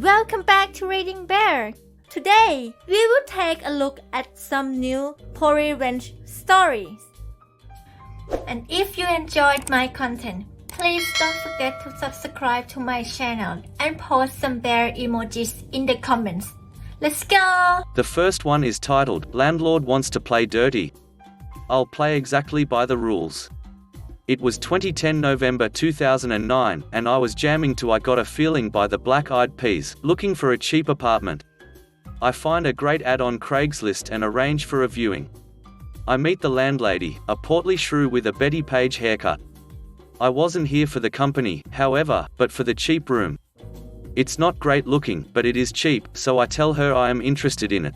Welcome back to Reading Bear. Today, we will take a look at some new revenge stories. And if you enjoyed my content, please don't forget to subscribe to my channel and post some bear emojis in the comments. Let's go! The first one is titled, Landlord Wants to Play Dirty. I'll play exactly by the rules. It was 2010 November 2009, and I was jamming to I Got a Feeling by the Black Eyed Peas, looking for a cheap apartment. I find a great ad on Craigslist and arrange for a viewing. I meet the landlady, a portly shrew with a Betty Page haircut. I wasn't here for the company, however, but for the cheap room. It's not great looking, but it is cheap, so I tell her I am interested in it.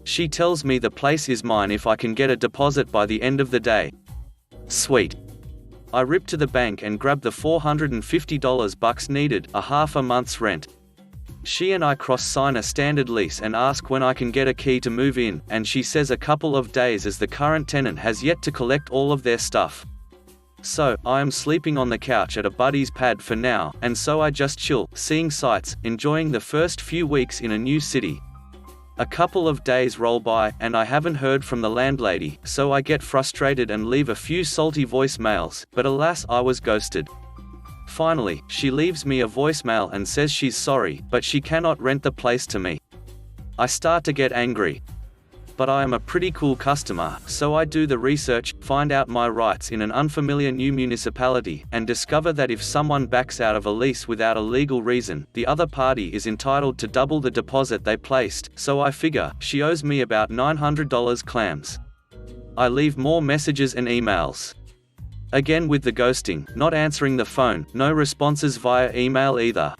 She tells me the place is mine if I can get a deposit by the end of the day. Sweet. I rip to the bank and grab the $450 needed, a half a month's rent. She and I cross-sign a standard lease and ask when I can get a key to move in, and she says a couple of days as the current tenant has yet to collect all of their stuff. So, I am sleeping on the couch at a buddy's pad for now, and so I just chill, seeing sights, enjoying the first few weeks in a new city. A couple of days roll by, and I haven't heard from the landlady, so I get frustrated and leave a few salty voicemails, but alas, I was ghosted. Finally, she leaves me a voicemail and says she's sorry, but she cannot rent the place to me. I start to get angry. But I am a pretty cool customer, so I do the research, find out my rights in an unfamiliar new municipality, and discover that if someone backs out of a lease without a legal reason, the other party is entitled to double the deposit they placed, so I figure, she owes me about $900 clams. I leave more messages and emails. Again with the ghosting, not answering the phone, no responses via email either.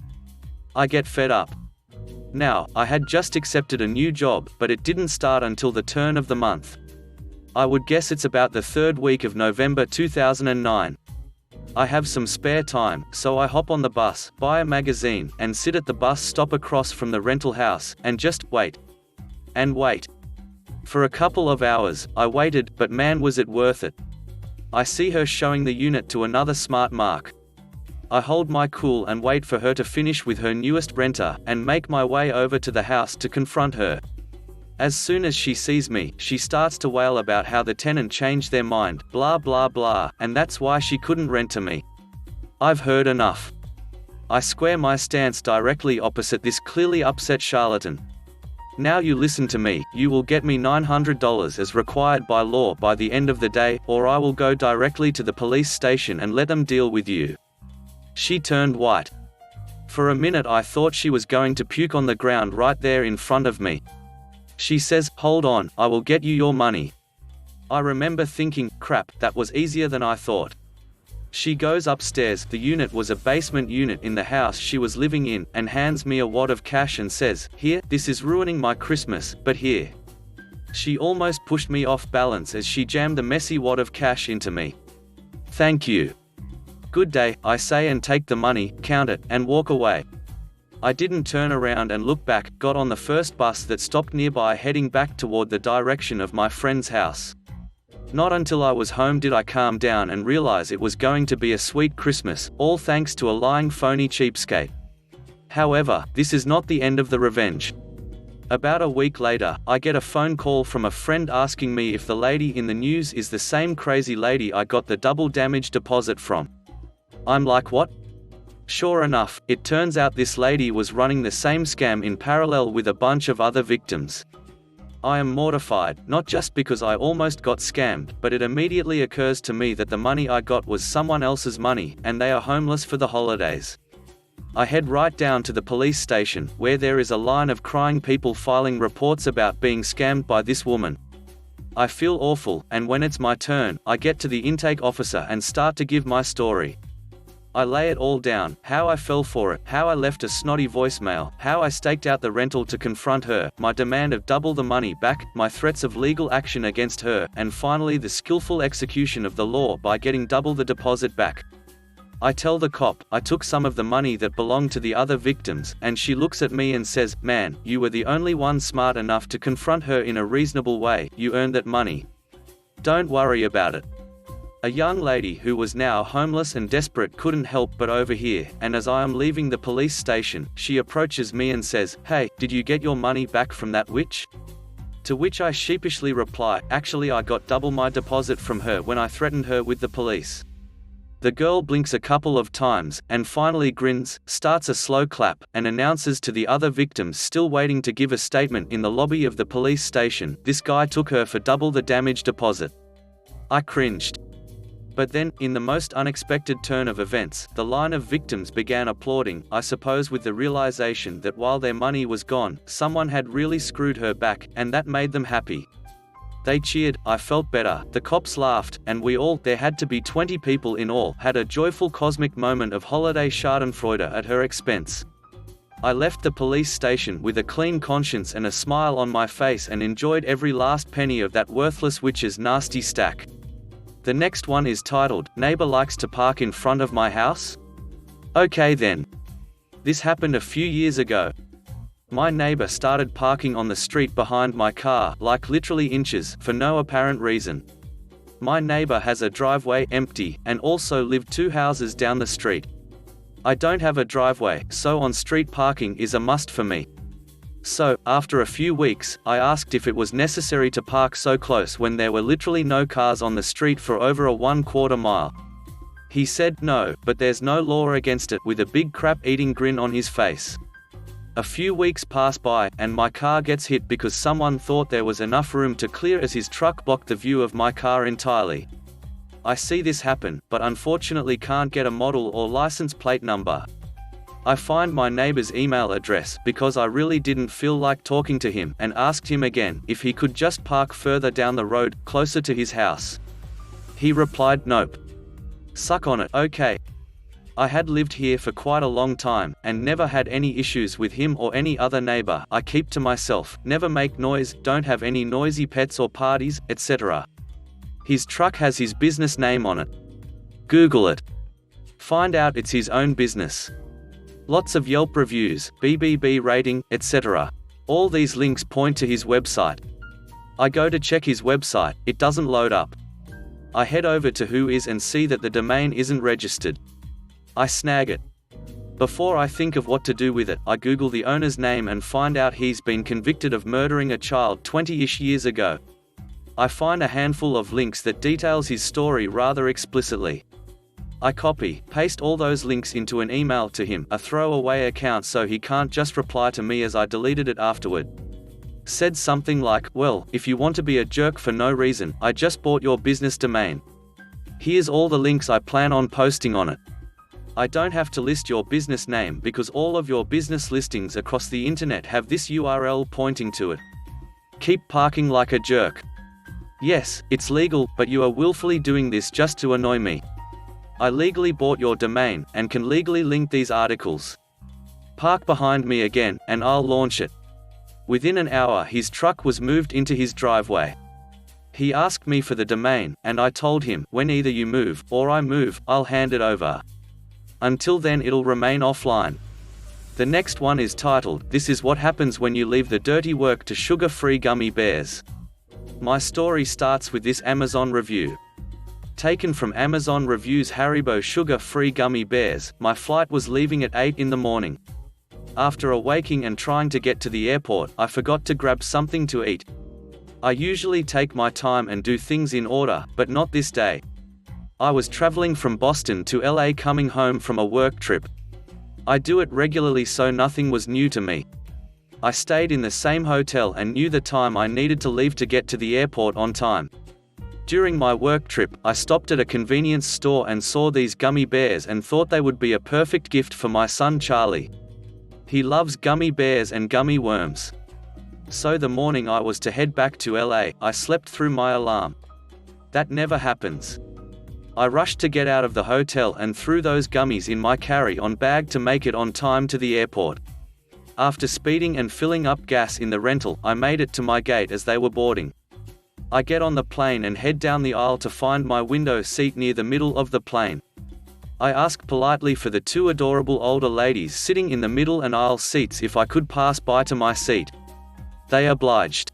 I get fed up. Now, I had just accepted a new job, but it didn't start until the turn of the month. I would guess it's about the third week of November 2009. I have some spare time, so I hop on the bus, buy a magazine, and sit at the bus stop across from the rental house, and just wait. And wait. For a couple of hours, I waited, but man was it worth it. I see her showing the unit to another smart mark. I hold my cool and wait for her to finish with her newest renter, and make my way over to the house to confront her. As soon as she sees me, she starts to wail about how the tenant changed their mind, blah blah blah, and that's why she couldn't rent to me. I've heard enough. I square my stance directly opposite this clearly upset charlatan. Now you listen to me, you will get me $900 as required by law by the end of the day, or I will go directly to the police station and let them deal with you. She turned white. For a minute I thought she was going to puke on the ground right there in front of me. She says, "Hold on, I will get you your money." I remember thinking, crap, that was easier than I thought. She goes upstairs, the unit was a basement unit in the house she was living in, and hands me a wad of cash and says, "Here, this is ruining my Christmas, but here." She almost pushed me off balance as she jammed a messy wad of cash into me. "Thank you. Good day," I say and take the money, count it, and walk away. I didn't turn around and look back, got on the first bus that stopped nearby heading back toward the direction of my friend's house. Not until I was home did I calm down and realize it was going to be a sweet Christmas, all thanks to a lying phony cheapskate. However, this is not the end of the revenge. About a week later, I get a phone call from a friend asking me if the lady in the news is the same crazy lady I got the double damage deposit from. I'm like, what? Sure enough, it turns out this lady was running the same scam in parallel with a bunch of other victims. I am mortified, not just because I almost got scammed, but it immediately occurs to me that the money I got was someone else's money, and they are homeless for the holidays. I head right down to the police station, where there is a line of crying people filing reports about being scammed by this woman. I feel awful, and when it's my turn, I get to the intake officer and start to give my story. I lay it all down, how I fell for it, how I left a snotty voicemail, how I staked out the rental to confront her, my demand of double the money back, my threats of legal action against her, and finally the skillful execution of the law by getting double the deposit back. I tell the cop, I took some of the money that belonged to the other victims, and she looks at me and says, "Man, you were the only one smart enough to confront her in a reasonable way, you earned that money. Don't worry about it." A young lady who was now homeless and desperate couldn't help but overhear, and as I am leaving the police station, she approaches me and says, "Hey, did you get your money back from that witch?" To which I sheepishly reply, "Actually, I got double my deposit from her when I threatened her with the police." The girl blinks a couple of times, and finally grins, starts a slow clap, and announces to the other victims still waiting to give a statement in the lobby of the police station, "This guy took her for double the damage deposit." I cringed. But then, in the most unexpected turn of events, the line of victims began applauding, I suppose with the realization that while their money was gone, someone had really screwed her back, and that made them happy. They cheered, I felt better, the cops laughed, and we all, there had to be 20 people in all, had a joyful cosmic moment of holiday schadenfreude at her expense. I left the police station with a clean conscience and a smile on my face and enjoyed every last penny of that worthless witch's nasty stack. The next one is titled, "Neighbor Likes to Park in Front of My House?" Okay then. This happened a few years ago. My neighbor started parking on the street behind my car, like literally inches, for no apparent reason. My neighbor has a driveway empty, and also lived 2 houses down the street. I don't have a driveway, so on-street parking is a must for me. So, after a few weeks, I asked if it was necessary to park so close when there were literally no cars on the street for over a 1/4 mile. He said no, but there's no law against it, with a big crap-eating grin on his face. A few weeks pass by, and my car gets hit because someone thought there was enough room to clear as his truck blocked the view of my car entirely. I see this happen, but unfortunately can't get a model or license plate number. I find my neighbor's email address because I really didn't feel like talking to him, and asked him again if he could just park further down the road, closer to his house. He replied, "Nope. Suck on it, okay." I had lived here for quite a long time, and never had any issues with him or any other neighbor. I keep to myself, never make noise, don't have any noisy pets or parties, etc. His truck has his business name on it. Google it. Find out it's his own business. Lots of Yelp reviews, BBB rating, etc. All these links point to his website. I go to check his website, it doesn't load up. I head over to Whois and see that the domain isn't registered. I snag it. Before I think of what to do with it, I Google the owner's name and find out he's been convicted of murdering a child 20-ish years ago. I find a handful of links that details his story rather explicitly. I copy, paste all those links into an email to him, a throwaway account so he can't just reply to me as I deleted it afterward. Said something like, "Well, if you want to be a jerk for no reason, I just bought your business domain. Here's all the links I plan on posting on it. I don't have to list your business name because all of your business listings across the internet have this URL pointing to it. Keep parking like a jerk. Yes, it's legal, but you are willfully doing this just to annoy me. I legally bought your domain, and can legally link these articles. Park behind me again, and I'll launch it." Within an hour his truck was moved into his driveway. He asked me for the domain, and I told him, "When either you move, or I move, I'll hand it over. Until then it'll remain offline." The next one is titled, "This is what happens when you leave the dirty work to sugar-free gummy bears." My story starts with this Amazon review. Taken from Amazon Reviews Haribo sugar-free gummy bears. My flight was leaving at 8 in the morning. After awaking and trying to get to the airport, I forgot to grab something to eat. I usually take my time and do things in order, but not this day. I was traveling from Boston to LA coming home from a work trip. I do it regularly, so nothing was new to me. I stayed in the same hotel and knew the time I needed to leave to get to the airport on time. During my work trip, I stopped at a convenience store and saw these gummy bears and thought they would be a perfect gift for my son Charlie. He loves gummy bears and gummy worms. So the morning I was to head back to LA, I slept through my alarm. That never happens. I rushed to get out of the hotel and threw those gummies in my carry-on bag to make it on time to the airport. After speeding and filling up gas in the rental, I made it to my gate as they were boarding. I get on the plane and head down the aisle to find my window seat near the middle of the plane. I ask politely for the 2 adorable older ladies sitting in the middle and aisle seats if I could pass by to my seat. They obliged.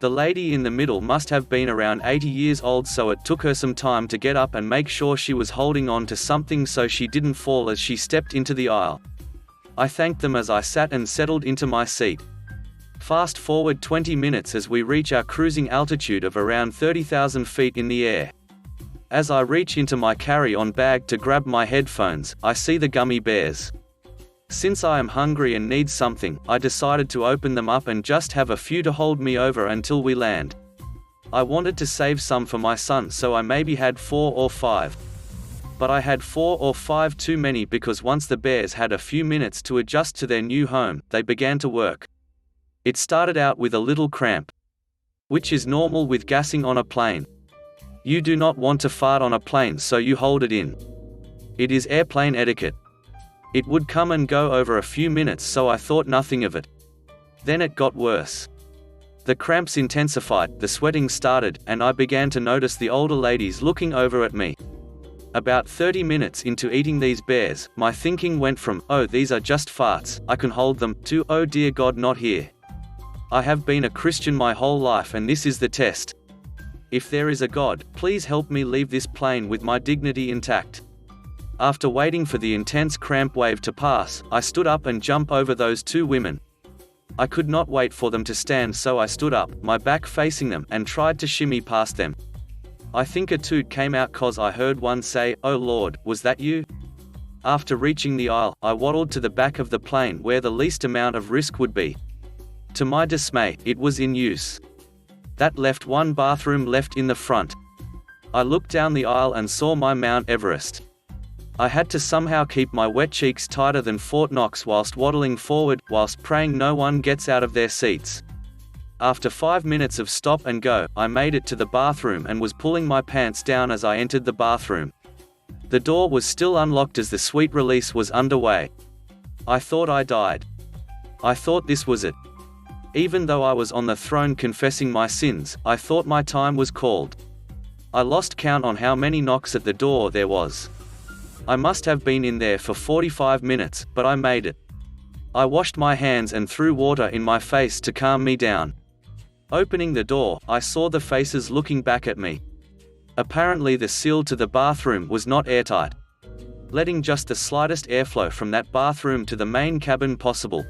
The lady in the middle must have been around 80 years old, so it took her some time to get up and make sure she was holding on to something so she didn't fall as she stepped into the aisle. I thanked them as I sat and settled into my seat. Fast forward 20 minutes as we reach our cruising altitude of around 30,000 feet in the air. As I reach into my carry-on bag to grab my headphones, I see the gummy bears. Since I am hungry and need something, I decided to open them up and just have a few to hold me over until we land. I wanted to save some for my son, so I maybe had 4 or 5. But I had 4 or 5 too many, because once the bears had a few minutes to adjust to their new home, they began to work. It started out with a little cramp, which is normal with gassing on a plane. You do not want to fart on a plane, so you hold it in. It is airplane etiquette. It would come and go over a few minutes, so I thought nothing of it. Then it got worse. The cramps intensified, the sweating started, and I began to notice the older ladies looking over at me. About 30 minutes into eating these bears, my thinking went from, oh, these are just farts, I can hold them, to, oh dear God, not here. I have been a Christian my whole life, and this is the test. If there is a God, please help me leave this plane with my dignity intact. After waiting for the intense cramp wave to pass, I stood up and jumped over those 2 women. I could not wait for them to stand, so I stood up, my back facing them, and tried to shimmy past them. I think a toot came out cause I heard one say, "Oh Lord, was that you?" After reaching the aisle, I waddled to the back of the plane where the least amount of risk would be. To my dismay, it was in use. That left one bathroom left in the front. I looked down the aisle and saw my Mount Everest. I had to somehow keep my wet cheeks tighter than Fort Knox whilst waddling forward, whilst praying no one gets out of their seats. After 5 minutes of stop and go, I made it to the bathroom and was pulling my pants down as I entered the bathroom. The door was still unlocked as the sweet release was underway. I thought I died. I thought this was it. Even though I was on the throne confessing my sins, I thought my time was called. I lost count on how many knocks at the door there was. I must have been in there for 45 minutes, but I made it. I washed my hands and threw water in my face to calm me down. Opening the door, I saw the faces looking back at me. Apparently the seal to the bathroom was not airtight, letting just the slightest airflow from that bathroom to the main cabin possible.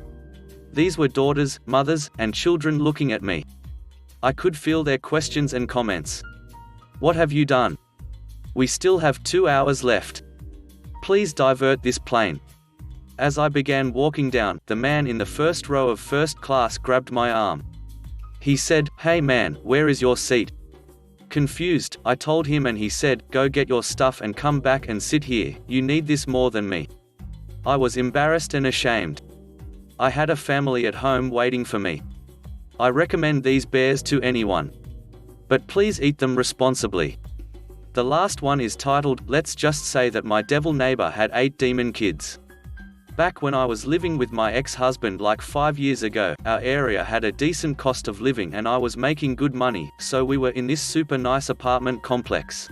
These were daughters, mothers, and children looking at me. I could feel their questions and comments. What have you done? We still have 2 hours left. Please divert this plane. As I began walking down, the man in the first row of first class grabbed my arm. He said, "Hey man, where is your seat?" Confused, I told him, and he said, "Go get your stuff and come back and sit here, you need this more than me." I was embarrassed and ashamed. I had a family at home waiting for me. I recommend these bears to anyone. But please eat them responsibly. The last one is titled, "Let's just say that my devil neighbor had 8 demon kids." Back when I was living with my ex-husband like 5 years ago, our area had a decent cost of living and I was making good money, so we were in this super nice apartment complex.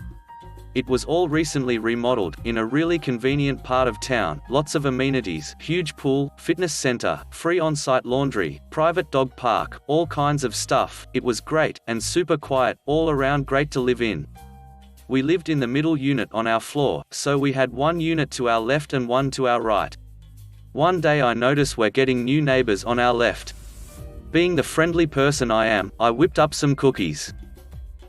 It was all recently remodeled, in a really convenient part of town, lots of amenities, huge pool, fitness center, free on-site laundry, private dog park, all kinds of stuff. It was great, and super quiet, all around great to live in. We lived in the middle unit on our floor, so we had one unit to our left and one to our right. One day I noticed we're getting new neighbors on our left. Being the friendly person I am, I whipped up some cookies.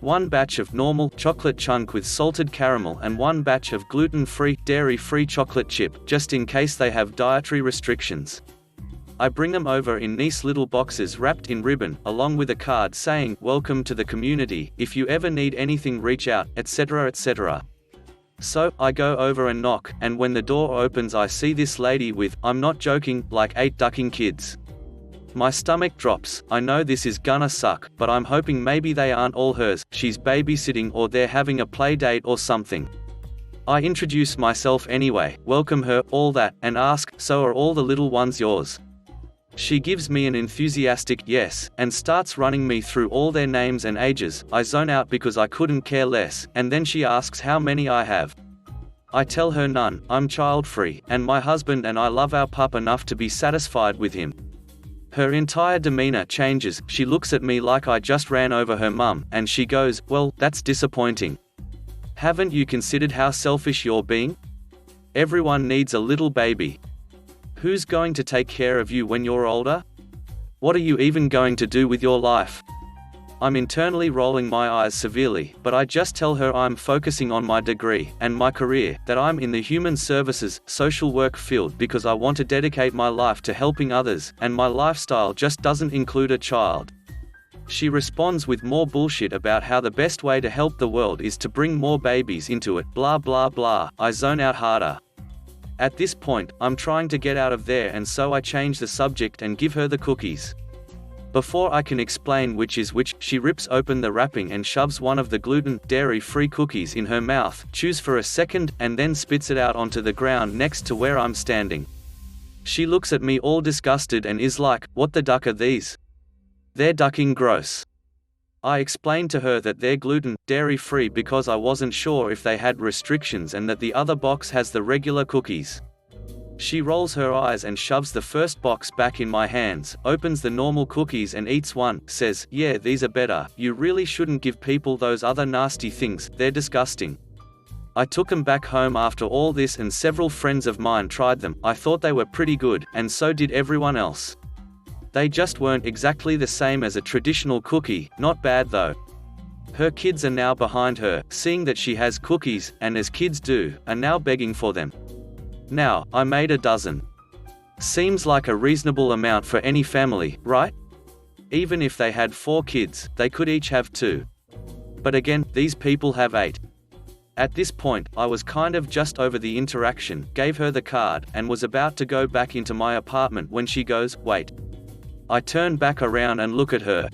One batch of normal chocolate chunk with salted caramel and one batch of gluten-free, dairy-free chocolate chip, just in case they have dietary restrictions. I bring them over in nice little boxes wrapped in ribbon, along with a card saying, "Welcome to the community, if you ever need anything reach out," etc. etc. So, I go over and knock, and when the door opens I see this lady with, I'm not joking, like 8 ducking kids. My stomach drops. I know this is gonna suck, but I'm hoping maybe they aren't all hers, she's babysitting or they're having a play date or something. I introduce myself anyway, welcome her, all that, and ask, "So are all the little ones yours?" She gives me an enthusiastic yes, and starts running me through all their names and ages. I zone out because I couldn't care less, and then she asks how many I have. I tell her none, I'm child-free, and my husband and I love our pup enough to be satisfied with him. Her entire demeanor changes, she looks at me like I just ran over her mum, and she goes, "Well, that's disappointing. Haven't you considered how selfish you're being? Everyone needs a little baby. Who's going to take care of you when you're older? What are you even going to do with your life?" I'm internally rolling my eyes severely, but I just tell her I'm focusing on my degree and my career, that I'm in the human services, social work field because I want to dedicate my life to helping others, and my lifestyle just doesn't include a child. She responds with more bullshit about how the best way to help the world is to bring more babies into it, blah blah blah. I zone out harder. At this point, I'm trying to get out of there, and so I change the subject and give her the cookies. Before I can explain which is which, she rips open the wrapping and shoves one of the gluten, dairy-free cookies in her mouth, chews for a second, and then spits it out onto the ground next to where I'm standing. She looks at me all disgusted and is like, "What the duck are these? They're ducking gross." I explained to her that they're gluten, dairy-free because I wasn't sure if they had restrictions and that the other box has the regular cookies. She rolls her eyes and shoves the first box back in my hands, opens the normal cookies and eats one, says, "Yeah, these are better. You really shouldn't give people those other nasty things, they're disgusting." I took them back home after all this, and several friends of mine tried them. I thought they were pretty good, and so did everyone else. They just weren't exactly the same as a traditional cookie, not bad though. Her kids are now behind her, seeing that she has cookies, and as kids do, are now begging for them. Now, I made a dozen. Seems like a reasonable amount for any family, right? Even if they had 4 kids, they could each have 2. But again, these people have 8. At this point, I was kind of just over the interaction, gave her the card, and was about to go back into my apartment when she goes, "Wait." I turn back around and look at her.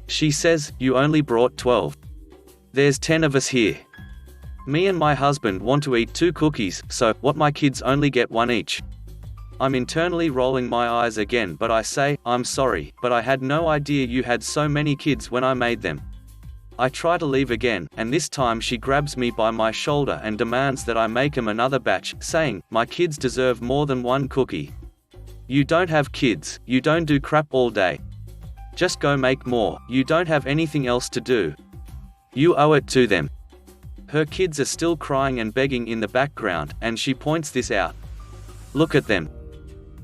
She says, "You only brought 12. There's 10 of us here. Me and my husband want to eat 2 cookies, so, what, my kids only get 1 each?" I'm internally rolling my eyes again, but I say, "I'm sorry, but I had no idea you had so many kids when I made them." I try to leave again, and this time she grabs me by my shoulder and demands that I make them another batch, saying, "My kids deserve more than 1 cookie. You don't have kids, you don't do crap all day. Just go make more, you don't have anything else to do. You owe it to them." Her kids are still crying and begging in the background, and she points this out. "Look at them.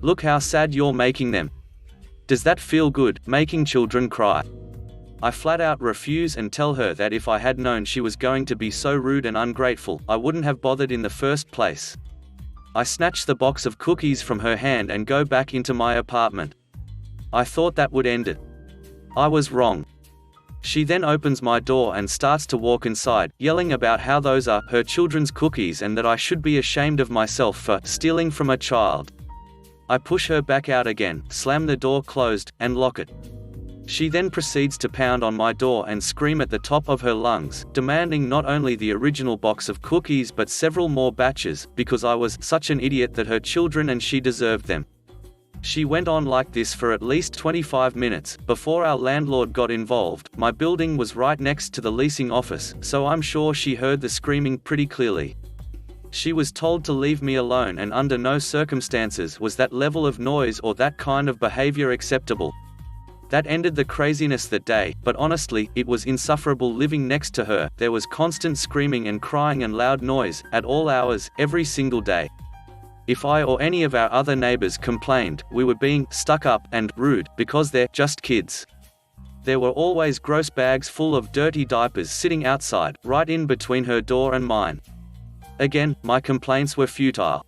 Look how sad you're making them. Does that feel good, making children cry?" I flat out refuse and tell her that if I had known she was going to be so rude and ungrateful, I wouldn't have bothered in the first place. I snatch the box of cookies from her hand and go back into my apartment. I thought that would end it. I was wrong. She then opens my door and starts to walk inside, yelling about how those are her children's cookies and that I should be ashamed of myself for stealing from a child. I push her back out again, slam the door closed, and lock it. She then proceeds to pound on my door and scream at the top of her lungs, demanding not only the original box of cookies but several more batches, because I was such an idiot that her children and she deserved them. She went on like this for at least 25 minutes, before our landlord got involved. My building was right next to the leasing office, so I'm sure she heard the screaming pretty clearly. She was told to leave me alone, and under no circumstances was that level of noise or that kind of behavior acceptable. That ended the craziness that day, but honestly, it was insufferable living next to her. There was constant screaming and crying and loud noise, at all hours, every single day. If I or any of our other neighbors complained, we were being stuck up and rude because they're just kids. There were always gross bags full of dirty diapers sitting outside, right in between her door and mine. Again, my complaints were futile.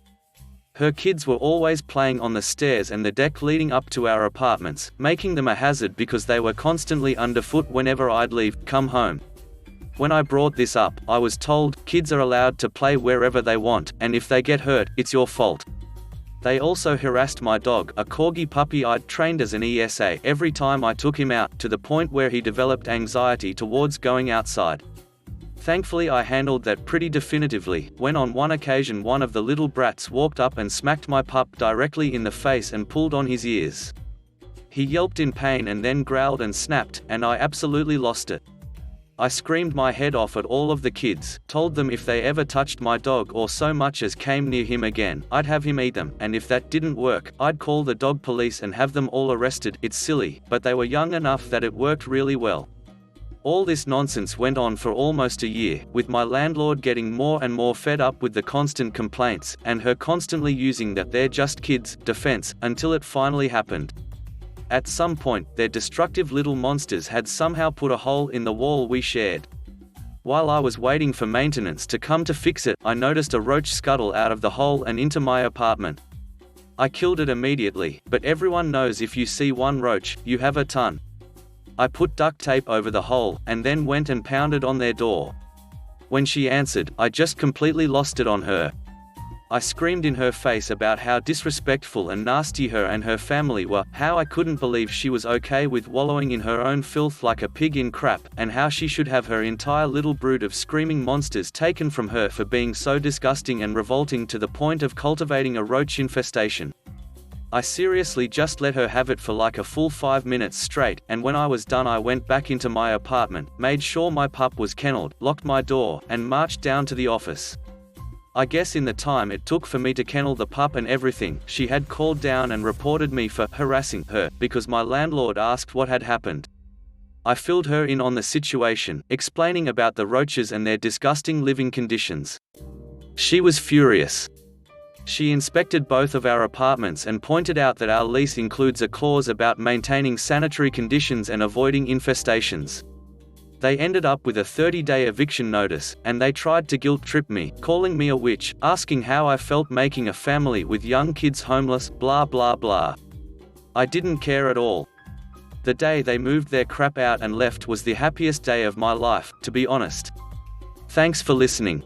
Her kids were always playing on the stairs and the deck leading up to our apartments, making them a hazard because they were constantly underfoot whenever I'd come home. When I brought this up, I was told, kids are allowed to play wherever they want, and if they get hurt, it's your fault. They also harassed my dog, a corgi puppy I'd trained as an ESA, every time I took him out, to the point where he developed anxiety towards going outside. Thankfully I handled that pretty definitively, when on one occasion one of the little brats walked up and smacked my pup directly in the face and pulled on his ears. He yelped in pain and then growled and snapped, and I absolutely lost it. I screamed my head off at all of the kids, told them if they ever touched my dog or so much as came near him again, I'd have him eat them, and if that didn't work, I'd call the dog police and have them all arrested. It's silly, but they were young enough that it worked really well. All this nonsense went on for almost a year, with my landlord getting more and more fed up with the constant complaints, and her constantly using that "they're just kids" defense, until it finally happened. At some point, their destructive little monsters had somehow put a hole in the wall we shared. While I was waiting for maintenance to come to fix it, I noticed a roach scuttle out of the hole and into my apartment. I killed it immediately, but everyone knows if you see one roach, you have a ton. I put duct tape over the hole, and then went and pounded on their door. When she answered, I just completely lost it on her. I screamed in her face about how disrespectful and nasty her and her family were, how I couldn't believe she was okay with wallowing in her own filth like a pig in crap, and how she should have her entire little brood of screaming monsters taken from her for being so disgusting and revolting to the point of cultivating a roach infestation. I seriously just let her have it for like a full 5 minutes straight, and when I was done I went back into my apartment, made sure my pup was kennelled, locked my door, and marched down to the office. I guess in the time it took for me to kennel the pup and everything, she had called down and reported me for harassing her, because my landlord asked what had happened. I filled her in on the situation, explaining about the roaches and their disgusting living conditions. She was furious. She inspected both of our apartments and pointed out that our lease includes a clause about maintaining sanitary conditions and avoiding infestations. They ended up with a 30-day eviction notice, and they tried to guilt-trip me, calling me a witch, asking how I felt making a family with young kids homeless, blah blah blah. I didn't care at all. The day they moved their crap out and left was the happiest day of my life, to be honest. Thanks for listening.